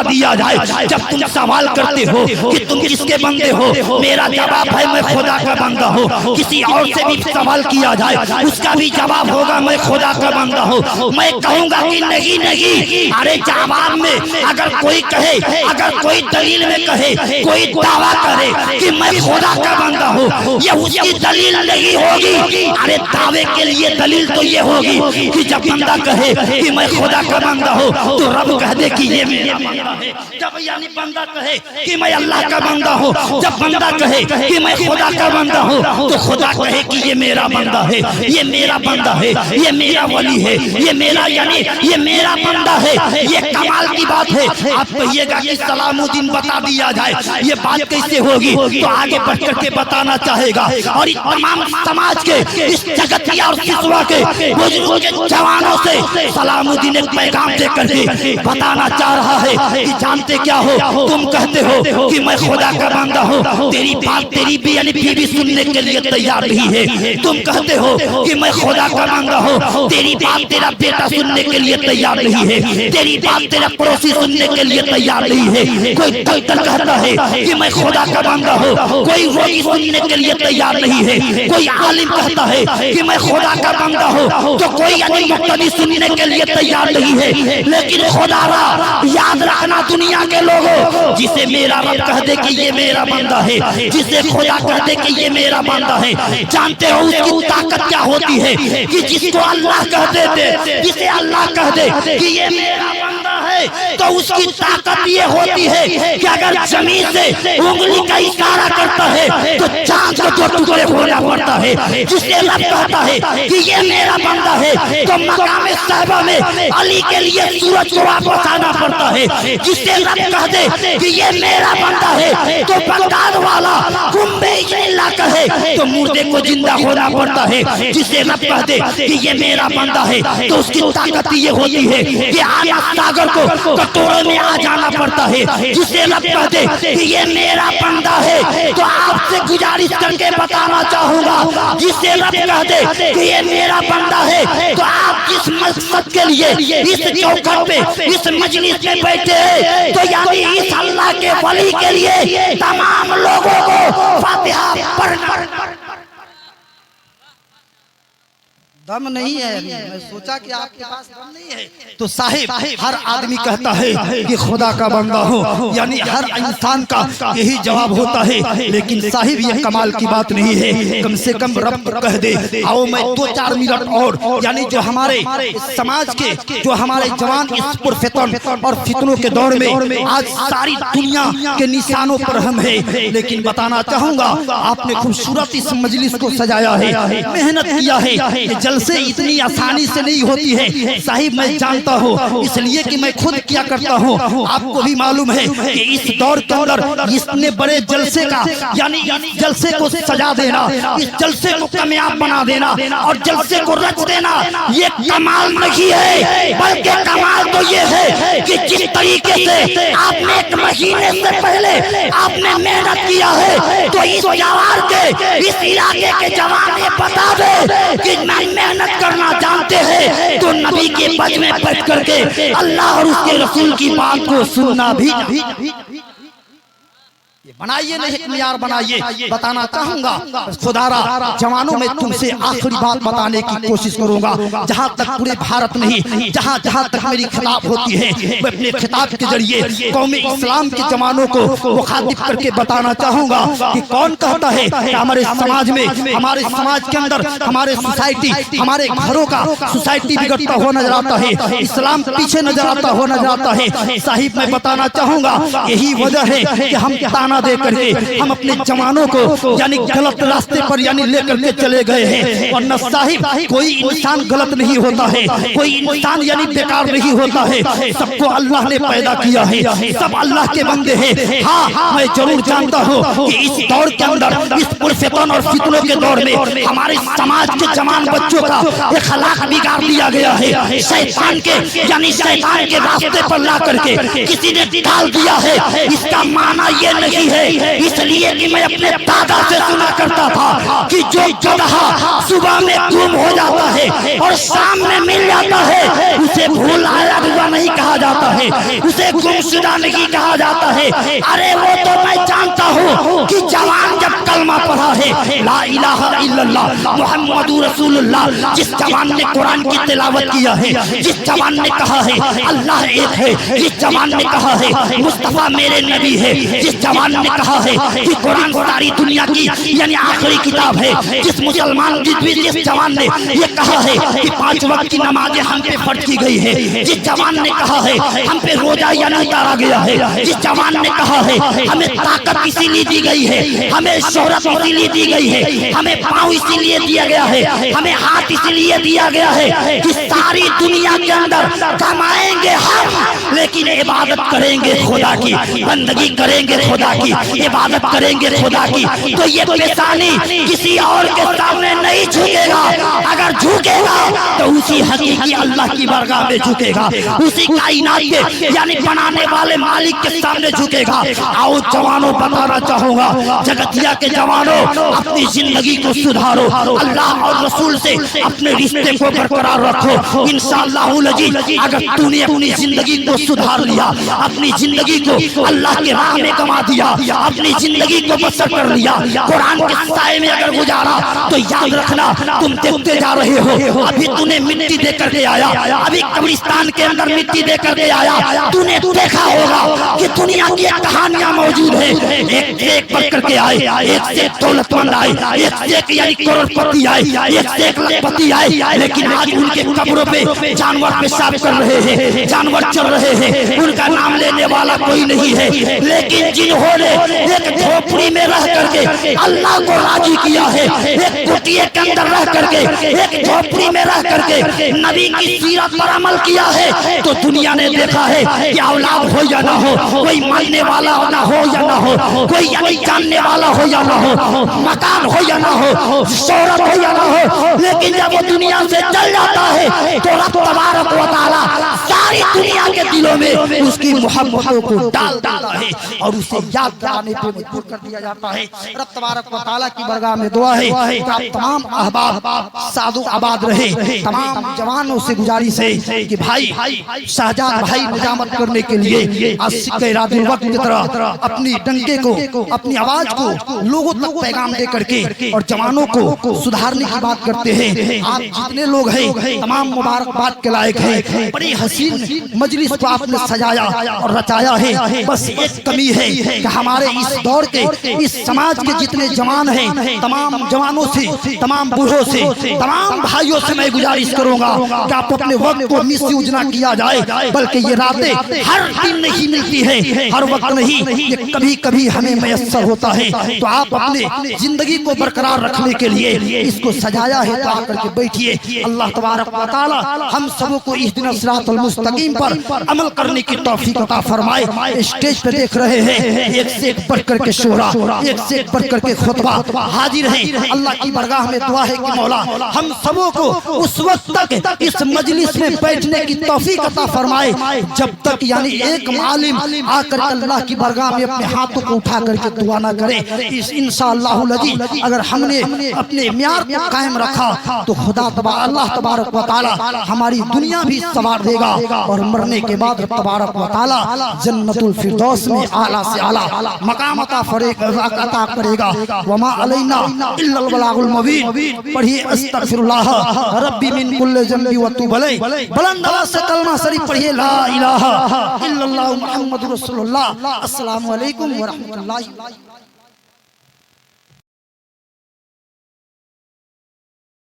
دیا جائے جب تم سوال کرتے ہو کہ تم کس کے بندے ہو، میرا جواب ہے میں خدا کا بندہ ہوں۔ کسی اور سے بھی سوال کیا جائے اس کا بھی جواب ہوگا میں خدا کا بندہ ہوں۔ میں کہوں گا کہ نہیں نہیں، ارے جواب میں اگر کوئی کہے، اگر کوئی دلیل میں کہے، کوئی دعویٰ کرے کہ میں خدا کا بندہ ہوں، یہ اس کی دلیل نہیں ہوگی۔ ارے دعوے کے لیے دلیل تو یہ ہوگی کہ جب بندہ کہے کہ میں خدا کا بندہ ہوں تو رب کہہ دے کہ یہ میرا بندہ ہے۔ جب یعنی بندہ کہے کہ میں اللہ کا بندہ ہوں، جب بندہ کہے کہ میں خدا کا بندہ ہوں تو خدا کہے کہ یہ میرا بندہ ہے، یہ میرا بندہ ہے، یہ میرا ولی ہے، یہ میرا یعنی یہ میرا بندہ ہے۔ یہ کمال کی بات ہے۔ آپ کہیے گا کہ سلام الدین بتا دیا جائے، یہ بات کیسے ہوگی؟ تو آگے بڑھ کر کے بتانا چاہے گا، اور تمام سماج کے اس جگتیا اور سسوا کے بزرگوں کے جوانوں سے سلام الدین ایک پیغام دے کر کے بتانا چاہ رہا ہے کہ جانتے کیا ہو، تم کہتے ہو کہ میں خدا کا بندہ ہوں، تیری بات تیری بیوی سننے کے لیے تیار نہیں ہے۔ تم کہتے ہو کہ میں خدا کا بندہ ہوں، تیری بات تیرا بیٹا سننے کے لیے تیار نہیں ہے، تیری بات تیرا پڑوسی سننے کے لیے تیار نہیں ہے۔ کوئی ڈاکٹر کہتا ہے کہ میں خدا کا بندہ ہوں، کوئی روگی سننے کے لیے تیار نہیں ہے۔ کوئی عالم کہتا ہے کہ میں خدا کا بندہ ہوں تو کوئی مقتدی سننے کے لیے تیار نہیں ہے۔ لیکن خدا را یاد رکھنا دنیا کے لوگوں، جسے میرا رب کہہ دے کہ یہ میرا بندہ ہے، جسے خدا کہہ دے کہ یہ میرا بندہ ہے، جانتے ہو اس کی طاقت کیا ہوتی ہے؟ کہ جس کو اللہ کہہ دیتے، جسے اللہ کہہ دے کہ یہ میرا بندہ ہے، تو اس کی طاقت یہ ہوتی ہے کہ اگر زمین سے انگلی کا اشارہ کرتا ہے تو چاند کو دو ٹکڑے ہونا پڑتا ہے۔ جسے رب کہتا ہے کہ یہ میرا بندہ ہے تو مقام صحابہ میں علی کے لیے سورج کو واپس آنا پڑتا ہے۔ جسے رب کہہ دے کہ یہ میرا بندہ ہے تو بغداد والا کنبے اللہ کہے تو مردے کو زندہ ہونا پڑتا ہے۔ جسے رب کہہ دے کہ یہ میرا بندہ ہے تو اس کی طاقت یہ ہوتی ہے کہ آیا ساگر کو کٹورے میں آ جانا پڑتا ہے۔ جسے رب کہہ دے کہ یہ میرا بندہ ہے تو آپ سے گزارش کر کے بتانا چاہوں گا، جسے رب کہہ دے کہ یہ میرا بندہ ہے تو آپ جس مقصد کے لیے اس چوکھٹ پہ اس مجلس میں بیٹھے ہیں تو یعنی اس اللہ کے ولی کے لیے تمام لوگوں کو فاتحہ پڑھنا دم نہیں ہے۔ میں سوچا کہ آپ کے پاس دم نہیں ہے تو صاحب ہر آدمی کہتا ہے کہ خدا کا بندہ ہوں، یعنی ہر انسان کا یہی جواب ہوتا ہے۔ لیکن صاحب یہ کمال کی بات نہیں ہے، کم سے کم رب کہہ دے آؤ میں 2-4 منٹ اور یعنی جو ہمارے سماج کے جو ہمارے جوان اس پرفتن اور فتنوں کے دور میں آج ساری دنیا کے نشانوں پر ہم ہیں، لیکن بتانا چاہوں گا آپ نے خوبصورت اس مجلس کو سجایا ہے، محنت کیا ہے۔ جلسے اتنی آسانی سے نہیں ہوتی ہے صاحب، میں جانتا ہوں اس لیے کہ میں خود کیا کرتا ہوں۔ آپ کو بھی معلوم ہے کہ اس دور کے اندر اتنے بڑے جلسے کا یعنی جلسے کو سجا دینا، اس جلسے کو کامیاب بنا دینا اور جلسے کو رچ دینا یہ کمال نہیں ہے، بلکہ کمال تو یہ ہے کہ جس طریقے سے آپ نے 1 مہینے سے پہلے آپ نے محنت کیا ہے تو اس جوار کے اس علاقے کے جوان یہ بتا دے کہ میں محنت کرنا جانتے ہیں تو نبی کے بج میں بیٹھ کر کے اللہ اور اس کے رسول کی بات کو سننا بھی بنائیے نہیں معیار بنائیے۔ بتانا چاہوں گا خدا را جوانوں میں تم سے آخری بات بتانے کی کوشش کروں گا، جہاں تک پورے بھارت نہیں جہاں تک میری خطاب ہوتی ہے میں اپنے خطاب کے ذریعے قوم اسلام کے جوانوں کو مخاطب کر کے بتانا چاہوں گا کہ کون کہتا ہے کہ ہمارے سماج میں ہمارے سماج کے اندر ہمارے سوسائٹی ہمارے گھروں کا سوسائٹی بگڑتا ہوا نظر آتا ہے، اسلام پیچھے نظر آتا ہوا نظر آتا ہے۔ صاحب میں بتانا چاہوں گا یہی وجہ ہے کہ ہم تانا دے کر کے ہم اپنے جوانوں کو یعنی غلط راستے پر یعنی لے کر کے چلے گئے ہیں۔ اور نہ صاحب کوئی انسان غلط نہیں ہوتا ہے، کوئی انسان یعنی بیکار نہیں ہوتا ہے، سب کو اللہ نے پیدا کیا ہے، سب اللہ کے بندے ہیں۔ ہاں میں ضرور جانتا ہوں کہ اس دور کے اندر اس پرفتن اور فتنوں کے دور میں ہمارے سماج کے جوان بچوں کا اخلاق بگاڑ دیا گیا ہے، شیطان کے یعنی شیطان کے راستے پر لا کر کے کسی نے ڈال دیا ہے۔ اس کا معنی یہ نہیں لگی ہے اس لیے کہ میں اپنے دادا سے سنا کرتا تھا کہ جو گدھا صبح میں گم ہو جاتا ہے اور شام میں مل جاتا ہے اسے بھولایا ہوا نہیں کہا جاتا ہے، اسے گمشدہ نہیں کہا جاتا ہے۔ ارے وہ تو میں جانتا ہوں کہ جوان جب کلمہ پڑھا ہے لا الہ الا اللہ محمد رسول اللہ، جس جوان نے قرآن کی تلاوت کیا ہے، جس جوان نے کہا ہے اللہ ایک ہے، جس جوان نے کہا ہے مصطفیٰ میرے نبی ہے، جس جوان نے کہا ہے کہ قرآن ساری دنیا کی یعنی آخری کتاب ہے، جس مسلمان جس جوان نے یہ کہا ہے کہ 5 وقت کی نمازیں ہم پہ فرض کی گئی ہے، جس جوان نے کہا ہے ہم پہ روزہ یا نہیں اتارا گیا ہے، جس جوان نے کہا ہے ہمیں طاقت اسی لیے دی گئی ہے، ہمیں شہرت اسی لیے دی گئی ہے، ہمیں پاؤں اسی لیے دیا گیا ہے، ہمیں ہاتھ اسی لیے دیا گیا ہے کہ ساری دنیا کے اندر کمائیں گے ہم لیکن عبادت کریں گے خدا کی، بندگی کریں گے خدا کی، عبادت کریں گے خدا کی۔ تو یہ پیشانی کسی اور کے سامنے نہیں جھکے گا، اگر جھکے گا تو اسی حقیقی اللہ کی بارگاہ میں جھکے گا، اسی کائنات کے یعنی بنانے والے مالک کے سامنے جھکے گا۔ آؤ جوانوں بتانا چاہوں گا، جگتیا کے جوانوں اپنی زندگی کو سدھارو، اللہ اور رسول سے اپنے رشتے کو برقرار رکھو۔ انشاءاللہ العزیز اگر تو نے اپنی زندگی کو سدھار لیا، اپنی زندگی کو اللہ کے راہ میں کما دیا، اپنی زندگی کو بسر کر لیا، قرآن کے سائے میں اگر گزارا تو یاد رکھنا تم دیکھتے جا رہے ہو، ابھی تو نے مٹی دے کر کے آیا، ابھی قبرستان کے اندر مٹی دے کر کے آیا، تو نے دیکھا ہوگا کہ دنیا کی کہانیاں موجود ہیں، ایک سے ایک بڑھ کر کے آئے، ایک سے ایک دولت مند آئے، ایک سے ایک یعنی کروڑ پتی آئے، ایک سے ایک لاکھ پتی آئے، لیکن آج ان کے قبروں پہ جانور پیشاب کر رہے ہیں، جانور چل رہے ہیں، ان کا نام لینے والا کوئی نہیں ہے، لیکن جنہوں نے ایک جھوپڑی میں رہ کر کے اللہ کو راضی کیا ہے، ایک کٹیے کے اندر رہ کر کے، ایک جھوپڑی میں رہ کر کے نبی کی سیرت پر عمل کیا ہے، تو دنیا نے دیکھا ہے کہ اولاد ہو یا نہ ہو، کوئی ماننے والا نہ ہو یا نہ ہو، کوئی یعنی جاننے والا ہو یا نہ ہو، مکان ہو یا نہ ہو، شہرت ہو یا نہ ہو، لیکن جب وہ دنیا سے چل جاتا ہے تو رب تبارک و تعالی ساری دنیا کے دلوں میں اس کی محبتوں کو ڈال دیتا ہے اور اسے یاد دلانے پہ مجبور کر دیا جاتا ہے۔ رب تبارک و تعالی کی بارگاہ میں دعا ہے کہ آپ تمام احباب سعد و آباد رہے، تمام جوانوں سے گزارش ہے کہ بھائی شہجان بھائی نجامت کرنے کے لیے سکہ رات الوقت کی طرح اپنی ڈنکے کو، اپنی آواز کو لوگوں تک پیغام دے کر کے اور جوانوں کو سدھارنے کی بات کرتے ہیں۔ آپ جتنے لوگ ہیں تمام مبارکباد کے لائق ہیں، بڑی حسین مجلس کو آپ نے سجایا اور رچایا ہے، بس ایک کمی ہے کہ ہمارے اس دور کے اس سماج کے جتنے جوان ہیں تمام جوانوں سے، تمام بوڑھوں سے، تمام بھائیوں سے میں گزارش کروں گا کہ آپ اپنے وقت کو مس یوز نہ کیا جائے، بلکہ یہ راتیں ہر دن نہیں ملتی ہیں، ہر وقت نہیں، یہ کبھی کبھی ہمیں میسر ہوتا ہے، تو آپ اپنے زندگی کو برقرار رکھنے کے لیے اس کو سجایا ہے تو آ کر کے بیٹھیے۔ اللہ تبارک و تعالی ہم سب کو اہدنا الصراط المستقیم پر عمل کرنے کی توفیق عطا فرمائے۔ اسٹیج پہ دیکھ رہے ہیں ایک سے ایک بڑھ کر کے شعرا، ایک سے ایک بڑھ کر کے خطبہ حاضر ہیں، اللہ کی بارگاہ میں دعا ہے کہ مولا ہم سبوں کو اس وقت تک اس مجلس میں بیٹھنے کی توفیق عطا فرمائے جب تک یعنی ایک عالم آ کر اللہ کی بارگاہ میں اپنے ہاتھوں کو اٹھا کر کے دعا نہ کرے۔ انشاءاللہ العزیز اگر ہم نے اپنے معیار کو قائم رکھا تو خدا اللہ تبارک و تعالی ہماری دنیا بھی سنوار دے گا اور مرنے کے بعد تبارک و تعالی جنت الفردوس میں اعلیٰ سے اعلیٰ مقام عطا کرے گا۔ وما علینا الا البلاغ المبین۔ پڑھیے استغفر اللہ ربی من کل ذنب واتوب الیہ، بلند آواز سے کلمہ شریف پڑھیے لا الہ الا اللہ محمد رسول اللہ۔ السلام علیکم ورحمۃ اللہ۔